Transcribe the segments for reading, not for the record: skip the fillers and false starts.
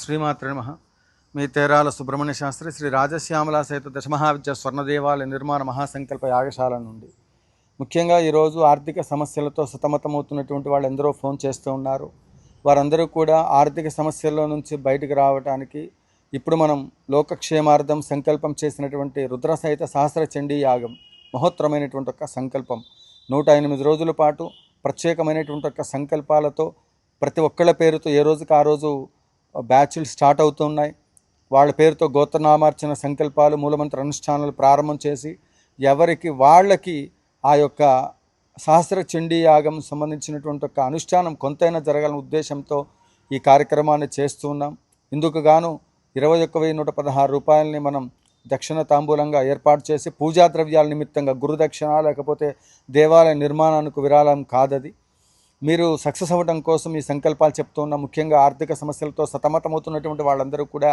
శ్రీమాత్రే నమః. మీ తేరాల సుబ్రహ్మణ్య శాస్త్రి శ్రీ రాజశ్యామల సహిత దశమహావిద్య స్వర్ణదేవాలయ నిర్మాణ మహాసంకల్ప యాగశాల నుండి ముఖ్యంగా ఈరోజు ఆర్థిక సమస్యలతో సతమతమవుతున్నటువంటి వాళ్ళు ఎందరో ఫోన్ చేస్తూ ఉన్నారు. వారందరూ కూడా ఆర్థిక సమస్యల్లో నుంచి బయటకు రావడానికి ఇప్పుడు మనం లోకక్షేమార్థం సంకల్పం చేసినటువంటి రుద్ర సహిత సహస్ర చండీ యాగం మహోత్తరమైనటువంటి ఒక సంకల్పం 108 రోజుల పాటు ప్రత్యేకమైనటువంటి ఒక సంకల్పాలతో ప్రతి ఒక్కళ్ళ పేరుతో ఏ రోజుకి ఆ రోజు బ్యాచ్లు స్టార్ట్ అవుతున్నాయి. వాళ్ళ పేరుతో గోత్రనామార్చన సంకల్పాలు మూలమంత్ర అనుష్ఠానాలు ప్రారంభం చేసి ఎవరికి వాళ్ళకి ఆ యొక్క సహస్ర చండీ యాగం సంబంధించినటువంటి ఒక అనుష్ఠానం కొంతైనా జరగాలనే ఉద్దేశంతో ఈ కార్యక్రమాన్ని చేస్తూ ఉన్నాం. ఇందుకు గాను 21,116 రూపాయలని మనం దక్షిణ తాంబూలంగా ఏర్పాటు చేసి పూజా ద్రవ్యాల నిమిత్తంగా గురుదక్షిణ లేకపోతే దేవాలయ నిర్మాణానికి విరాళం కాదది. మీరు సక్సెస్ అవ్వడం కోసం ఈ సంకల్పాలు చెప్తూ ఉన్నాం. ముఖ్యంగా ఆర్థిక సమస్యలతో సతమతమవుతున్నటువంటి వాళ్ళందరూ కూడా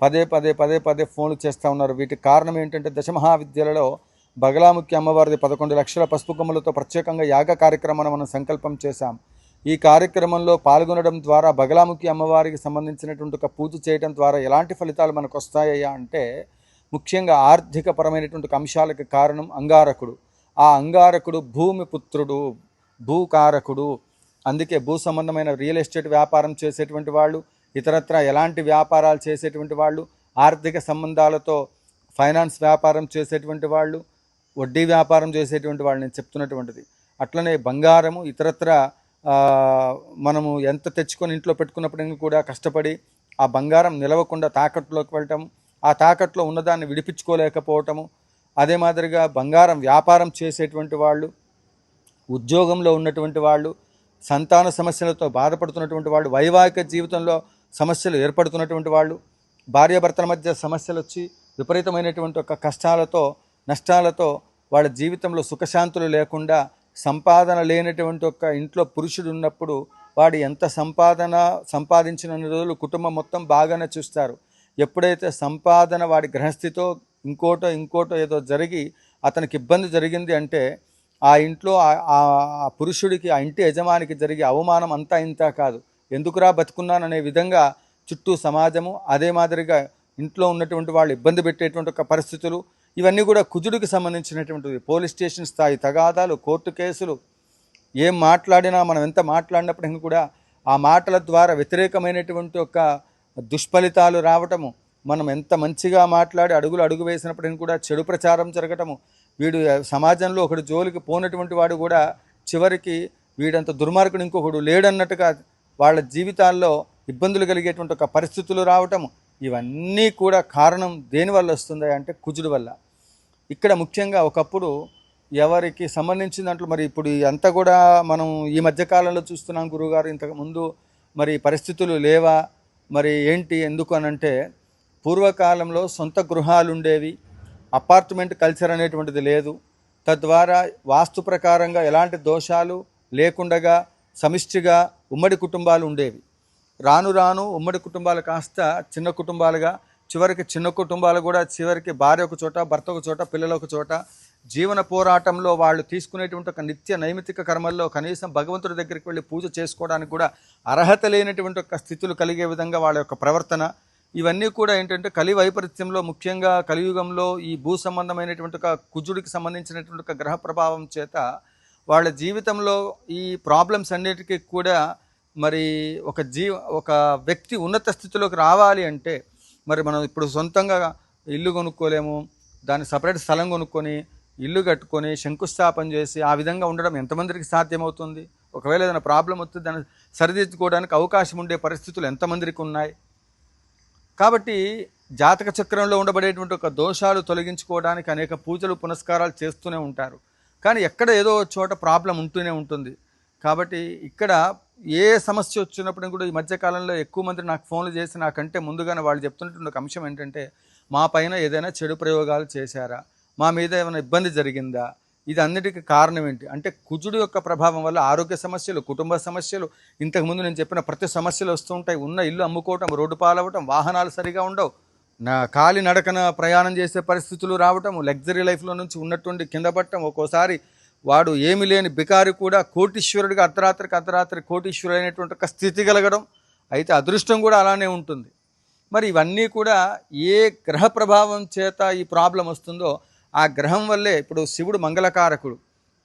పదే ఫోన్లు చేస్తూ ఉన్నారు. వీటికి కారణం ఏంటంటే దశమహావిద్యలలో బగలాముఖి అమ్మవారిది 11 లక్షల పసుపు కొమ్ములతో ప్రత్యేకంగా యాగ కార్యక్రమాన్ని మనం సంకల్పం చేశాం. ఈ కార్యక్రమంలో పాల్గొనడం ద్వారా బగలాముఖి అమ్మవారికి సంబంధించినటువంటి ఒక పూజ చేయడం ద్వారా ఎలాంటి ఫలితాలు మనకు వస్తాయా అంటే ముఖ్యంగా ఆర్థికపరమైనటువంటి అంశాలకు కారణం అంగారకుడు. ఆ అంగారకుడు భూమి పుత్రుడు, భూకారకుడు. అందుకే భూ సంబంధమైన రియల్ ఎస్టేట్ వ్యాపారం చేసేటువంటి వాళ్ళు, ఇతరత్ర ఎలాంటి వ్యాపారాలు చేసేటువంటి వాళ్ళు, ఆర్థిక సంబంధాలతో ఫైనాన్స్ వ్యాపారం చేసేటువంటి వాళ్ళు, వడ్డీ వ్యాపారం చేసేటువంటి వాళ్ళు నేను చెప్తున్నటువంటిది. అట్లనే బంగారము ఇతరత్ర మనము ఎంత తెచ్చుకొని ఇంట్లో పెట్టుకున్నప్పటికీ కూడా కష్టపడి ఆ బంగారం నిలవకుండా తాకట్టులోకి వెళ్ళటము, ఆ తాకట్టులో ఉన్నదాన్ని విడిపించుకోలేకపోవటము. అదే మాదిరిగా బంగారం వ్యాపారం చేసేటువంటి వాళ్ళు, ఉద్యోగంలో ఉన్నటువంటి వాళ్ళు, సంతాన సమస్యలతో బాధపడుతున్నటువంటి వాళ్ళు, వైవాహిక జీవితంలో సమస్యలు ఏర్పడుతున్నటువంటి వాళ్ళు, భార్యాభర్తల మధ్య సమస్యలు వచ్చి విపరీతమైనటువంటి ఒక కష్టాలతో నష్టాలతో వాళ్ళ జీవితంలో సుఖశాంతులు లేకుండా సంపాదన లేనటువంటి ఒక ఇంట్లో పురుషుడు ఉన్నప్పుడు వాడు ఎంత సంపాదించిన రోజులు కుటుంబం మొత్తం బాగానే చూస్తారు. ఎప్పుడైతే సంపాదన వాడి గ్రహస్థితో ఇంకోటో ఏదో జరిగి అతనికి ఇబ్బంది జరిగింది అంటే ఆ ఇంట్లో ఆ పురుషుడికి, ఆ ఇంటి యజమానికి జరిగే అవమానం అంతా ఇంత కాదు. ఎందుకురా బతుకున్నాననే విధంగా చుట్టూ సమాజము, అదే మాదిరిగా ఇంట్లో ఉన్నటువంటి వాళ్ళు ఇబ్బంది పెట్టేటువంటి ఒక పరిస్థితులు, ఇవన్నీ కూడా కుజుడికి సంబంధించినటువంటివి. పోలీస్ స్టేషన్ స్థాయి తగాదాలు, కోర్టు కేసులు, ఏం మాట్లాడినా మనం ఎంత మాట్లాడినప్పటికీ కూడా ఆ మాటల ద్వారా వ్యతిరేకమైనటువంటి ఒక దుష్ఫలితాలు రావటము, మనం ఎంత మంచిగా మాట్లాడి అడుగు వేసినప్పటికీ కూడా చెడు ప్రచారం జరగటము, వీడు సమాజంలో ఒకడు జోలికి పోనటువంటి వాడు కూడా చివరికి వీడంత దుర్మార్గుడు ఇంకొకడు లేడన్నట్టుగా వాళ్ళ జీవితాల్లో ఇబ్బందులు కలిగేటువంటి ఒక పరిస్థితులు రావటము, ఇవన్నీ కూడా కారణం దేనివల్ల వస్తుంది అంటే కుజుడు వల్ల. ఇక్కడ ముఖ్యంగా ఒకప్పుడు ఎవరికి సంబంధించిన దాంట్లో మరి ఇప్పుడు అంతా కూడా మనం ఈ మధ్యకాలంలో చూస్తున్నాం గురువుగారు. ఇంతకుముందు మరి పరిస్థితులు లేవా, మరి ఏంటి ఎందుకు అనంటే పూర్వకాలంలో సొంత గృహాలు ఉండేవి, అపార్ట్మెంట్ కల్చర్ అనేటువంటిది లేదు. తద్వారా వాస్తు ప్రకారంగా ఎలాంటి దోషాలు లేకుండగా సమిష్టిగా ఉమ్మడి కుటుంబాలు ఉండేవి. రాను ఉమ్మడి కుటుంబాలు కాస్త చిన్న కుటుంబాలుగా, చివరికి చిన్న కుటుంబాలు కూడా చివరికి భార్య ఒక చోట, భర్త ఒక చోట, పిల్లలు ఒక చోట, జీవన పోరాటంలో వాళ్ళు తీసుకునేటువంటి ఒక నిత్య నైమితిక కర్మల్లో కనీసం భగవంతుడి దగ్గరికి వెళ్ళి పూజ చేసుకోవడానికి కూడా అర్హత లేనటువంటి ఒక స్థితులు కలిగే విధంగా వాళ్ళ యొక్క ప్రవర్తన, ఇవన్నీ కూడా ఏంటంటే కలి వైపరీత్యంలో ముఖ్యంగా కలియుగంలో ఈ భూ సంబంధమైనటువంటి ఒక కుజుడికి సంబంధించినటువంటి ఒక గ్రహ ప్రభావం చేత వాళ్ళ జీవితంలో ఈ ప్రాబ్లమ్స్ అన్నిటికీ కూడా మరి ఒక వ్యక్తి ఉన్నత స్థితిలోకి రావాలి అంటే మరి మనం ఇప్పుడు సొంతంగా ఇల్లు కొనుక్కోలేము, దాన్ని సపరేట్ స్థలం కొనుక్కొని ఇల్లు కట్టుకొని శంకుస్థాపన చేసి ఆ విధంగా ఉండడం ఎంతమందికి సాధ్యమవుతుంది? ఒకవేళ ఏదైనా ప్రాబ్లం వస్తే దాన్ని సరిదిద్దుకోవడానికి అవకాశం ఉండే పరిస్థితులు ఎంతమందికి ఉన్నాయి? కాబట్టి జాతక చక్రంలో ఉండబడేటువంటి ఒక దోషాలు తొలగించుకోవడానికి అనేక పూజలు పునస్కారాలు చేస్తూనే ఉంటారు. కానీ ఎక్కడ ఏదో చోట ప్రాబ్లం ఉంటూనే ఉంటుంది. కాబట్టి ఇక్కడ ఏ సమస్య వచ్చినప్పుడు కూడా ఈ మధ్యకాలంలో ఎక్కువ మంది నాకు ఫోన్లు చేసి నాకంటే ముందుగానే వాళ్ళు చెప్తున్నటువంటి ఒక అంశం ఏంటంటే మా పైన ఏదైనా చెడు ప్రయోగాలు చేశారా, మా మీద ఏమైనా ఇబ్బంది జరిగిందా, ఇది అన్నిటికీ కారణం ఏంటి అంటే కుజుడు యొక్క ప్రభావం వల్ల ఆరోగ్య సమస్యలు, కుటుంబ సమస్యలు, ఇంతకుముందు నేను చెప్పిన ప్రతి సమస్యలు వస్తూ ఉంటాయి. ఉన్న ఇల్లు అమ్ముకోవటం, రోడ్డు పాలవటం, వాహనాలు సరిగా ఉండవు, కాలి నడకన ప్రయాణం చేసే పరిస్థితులు రావటం, లగ్జరీ లైఫ్లో నుంచి ఉన్నటువంటి కింద పట్టడం, ఒక్కోసారి వాడు ఏమి లేని బికారి కూడా కోటీశ్వరుడిగా అర్ధరాత్రికి కోటీశ్వరుడు అయినటువంటి ఒక స్థితి కలగడం. అయితే అదృష్టం కూడా అలానే ఉంటుంది. మరి ఇవన్నీ కూడా ఏ గ్రహ ప్రభావం చేత ఈ ప్రాబ్లం వస్తుందో ఆ గ్రహం వల్లే. ఇప్పుడు శివుడు మంగళకారకుడు,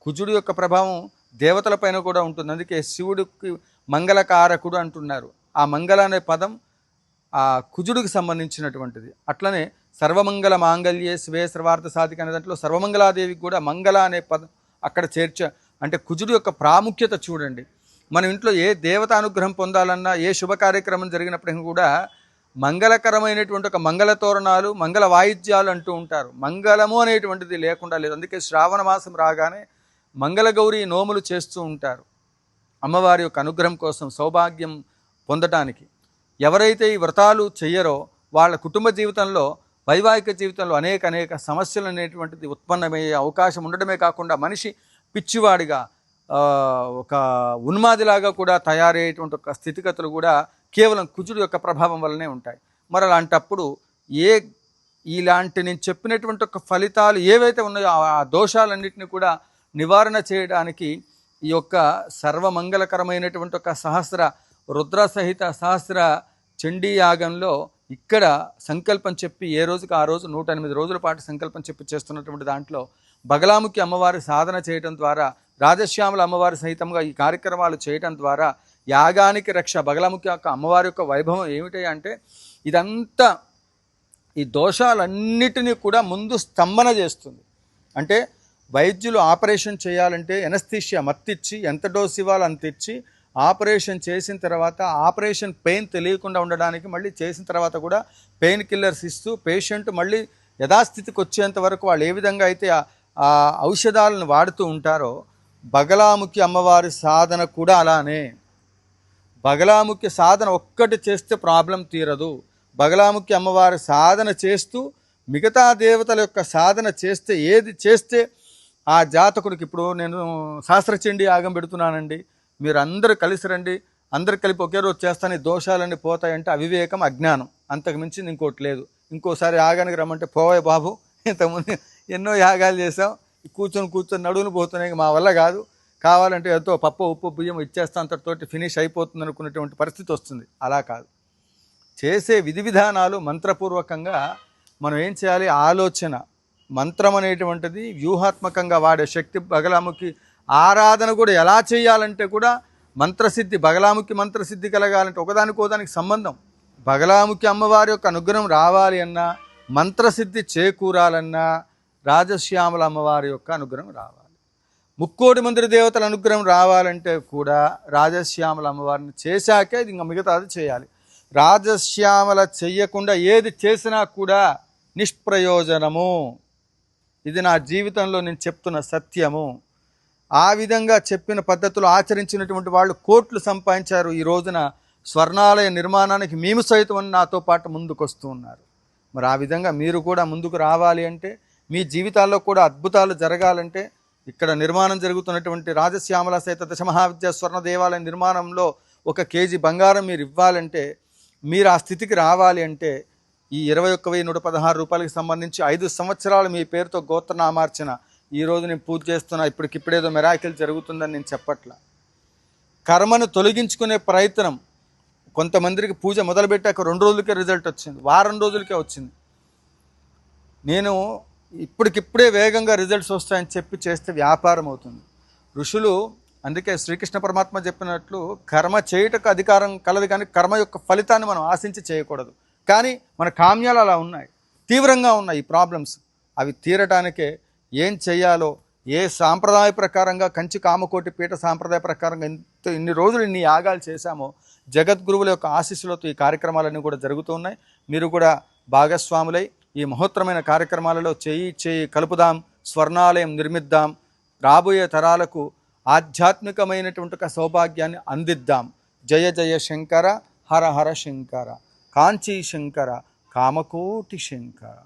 కుజుడు యొక్క ప్రభావం దేవతలపైన కూడా ఉంటుంది. అందుకే శివుడికి మంగళకారకుడు అంటున్నారు. ఆ మంగళ అనే పదం ఆ కుజుడికి సంబంధించినటువంటిది. అట్లనే సర్వమంగళ మాంగళ్యే శివే సర్వార్థ సాధిక అనే దాంట్లో సర్వమంగళాదేవికి కూడా మంగళ అనే పదం అక్కడ అంటే కుజుడు యొక్క ప్రాముఖ్యత చూడండి. మన ఇంట్లో ఏ దేవత అనుగ్రహం పొందాలన్నా, ఏ శుభ కార్యక్రమం జరిగినప్పటికీ కూడా మంగళకరమైనటువంటి ఒక మంగళ తోరణాలు, మంగళ వాయిద్యాలు అంటూ ఉంటారు. మంగళము అనేటువంటిది లేకుండా లేదు. అందుకే శ్రావణ మాసం రాగానే మంగళగౌరి నోములు చేస్తూ ఉంటారు అమ్మవారి యొక్క అనుగ్రహం కోసం, సౌభాగ్యం పొందటానికి. ఎవరైతే ఈ వ్రతాలు చెయ్యరో వాళ్ళ కుటుంబ జీవితంలో, వైవాహిక జీవితంలో అనేక సమస్యలు అనేటువంటిది ఉత్పన్నమయ్యే అవకాశం ఉండడమే కాకుండా మనిషి పిచ్చివాడిగా, ఒక ఉన్మాదిలాగా కూడా తయారయ్యేటువంటి ఒక స్థితిగతులు కూడా కేవలం కుజుడు యొక్క ప్రభావం వల్లనే ఉంటాయి. మరి అలాంటప్పుడు ఇలాంటి నేను చెప్పినటువంటి ఒక ఫలితాలు ఏవైతే ఉన్నాయో ఆ దోషాలన్నింటినీ కూడా నివారణ చేయడానికి ఈ యొక్క సర్వమంగళకరమైనటువంటి ఒక సహస్ర రుద్ర సహిత సహస్ర చండీ యాగంలో ఇక్కడ సంకల్పం చెప్పి ఏ రోజుకి ఆ రోజు 108 రోజుల పాటు సంకల్పం చెప్పి చేస్తున్నటువంటి దాంట్లో బగలాముఖి అమ్మవారి సాధన చేయటం ద్వారా, రాజశ్యామల అమ్మవారి సహితంగా ఈ కార్యక్రమాలు చేయటం ద్వారా యాగానికి రక్ష. బగలాముఖి యొక్క అమ్మవారి యొక్క వైభవం ఏమిటి అంటే ఇదంతా ఈ దోషాలన్నిటినీ కూడా ముందు స్తంభన చేస్తుంది. అంటే వైద్యులు ఆపరేషన్ చేయాలంటే ఎనస్థీషియా మత్తిచ్చి ఎంత డోస్ ఇవ్వాలో అంత ఇచ్చి ఆపరేషన్ చేసిన తర్వాత ఆపరేషన్ పెయిన్ తెలియకుండా ఉండడానికి మళ్ళీ చేసిన తర్వాత కూడా పెయిన్ కిల్లర్స్ ఇస్తూ పేషెంట్ మళ్ళీ యథాస్థితికి వచ్చేంత వరకు వాళ్ళు ఏ విధంగా అయితే ఆ ఔషధాలను వాడుతూ ఉంటారో బగలాముఖి అమ్మవారి సాధన కూడా అలానే. బగలాముఖి సాధన ఒక్కటి చేస్తే ప్రాబ్లం తీరదు. బగలాముఖి అమ్మవారి సాధన చేస్తూ మిగతా దేవతల యొక్క సాధన చేస్తే, ఏది చేస్తే ఆ జాతకుడికి, ఇప్పుడు నేను శాస్త్రచండీ యాగం పెడుతున్నానండి, మీరు అందరూ కలిసి రండి, అందరు కలిపి ఒకే రోజు చేస్తాను, ఈ దోషాలన్నీ పోతాయంటే అవివేకం, అజ్ఞానం, అంతకు మించి ఇంకోటి లేదు. ఇంకోసారి యాగానికి రమ్మంటే పోవే బాబు, ఇంతకుముందు ఎన్నో యాగాలు చేసాం, కూర్చొని నడువులు పోతున్నాయి, మా వల్ల కాదు, కావాలంటే ఎంతో పప్పు ఉప్పు బియ్యం ఇచ్చేస్తా అంతటితోటి ఫినిష్ అయిపోతుంది అనుకునేటువంటి పరిస్థితి వస్తుంది. అలా కాదు, చేసే విధి విధానాలు మంత్రపూర్వకంగా మనం ఏం చేయాలి, ఆలోచన మంత్రం అనేటువంటిది వ్యూహాత్మకంగా వాడే శక్తి. బగలాముఖి ఆరాధన కూడా ఎలా చేయాలంటే కూడా మంత్రసిద్ధి, బగలాముఖి మంత్రసిద్ధి కలగాలంటే ఒకదానికి సంబంధం. బగలాముఖి అమ్మవారి యొక్క అనుగ్రహం రావాలి అన్నా, మంత్రసిద్ధి చేకూరాలన్నా రాజశ్యామల అమ్మవారి యొక్క అనుగ్రహం రావాలి. 3,00,00,000 మంది దేవతల అనుగ్రహం రావాలంటే కూడా రాజశ్యామల అమ్మవారిని చేశాకే ఇది ఇంకా మిగతాది చేయాలి. రాజశ్యామల చెయ్యకుండా ఏది చేసినా కూడా నిష్ప్రయోజనము. ఇది నా జీవితంలో నేను చెప్తున్న సత్యము. ఆ విధంగా చెప్పిన పద్ధతులు ఆచరించినటువంటి వాళ్ళు కోట్లు సంపాదించారు. ఈ రోజున స్వర్ణాలయ నిర్మాణానికి మేము సైతం నాతో పాటు ముందుకు వస్తూ ఉన్నారు. మరి ఆ విధంగా మీరు కూడా ముందుకు రావాలి అంటే, మీ జీవితాల్లో కూడా అద్భుతాలు జరగాలంటే, ఇక్కడ నిర్మాణం జరుగుతున్నటువంటి రాజశ్యామల సహిత దశమహావిద్యా స్వర్ణ దేవాలయ నిర్మాణంలో 1 కేజీ బంగారం మీరు ఇవ్వాలంటే, మీరు ఆ స్థితికి రావాలి అంటే ఈ 21,116 రూపాయలకి సంబంధించి 5 సంవత్సరాలు మీ పేరుతో గోత్రనామార్చన ఈరోజు నేను పూజ చేస్తున్నా, ఇప్పటికిప్పుడేదో మెరాకిల్ జరుగుతుందని నేను చెప్పట్లా. కర్మను తొలగించుకునే ప్రయత్నం. కొంతమందికి పూజ మొదలుపెట్టాక 2 రోజులకే రిజల్ట్ వచ్చింది, వారం రోజులకే వచ్చింది. నేను ఇప్పటికిప్పుడే వేగంగా రిజల్ట్స్ వస్తాయని చెప్పి చేస్తే వ్యాపారం అవుతుంది. ఋషులు అందుకే శ్రీకృష్ణ పరమాత్మ చెప్పినట్లు కర్మ చేయుటకు అధికారం కలదు, కానీ కర్మ యొక్క ఫలితాన్ని మనం ఆశించి చేయకూడదు. కానీ మన కామ్యాలు అలా ఉన్నాయి, తీవ్రంగా ఉన్నాయి ఈ ప్రాబ్లమ్స్. అవి తీరటానికే ఏం చెయ్యాలో, ఏ సాంప్రదాయ ప్రకారంగా కంచి కామకోటి పీఠ సాంప్రదాయ ప్రకారంగా ఇన్ని రోజులు ఇన్ని యాగాలు చేశామో జగద్గురువుల యొక్క ఆశీస్సులతో ఈ కార్యక్రమాలన్నీ కూడా జరుగుతూ ఉన్నాయి. మీరు కూడా భాగస్వాములై ఈ మహోత్తరమైన కార్యక్రమాలలో చేయి కలుపుదాం, స్వర్ణాలయం నిర్మిద్దాం, రాబోయే తరాలకు ఆధ్యాత్మికమైనటువంటి ఒక సౌభాగ్యాన్ని అందిద్దాం. జయ జయ శంకర, హర హర శంకర, కాంచీ శంకర, కామకోటి శంకర.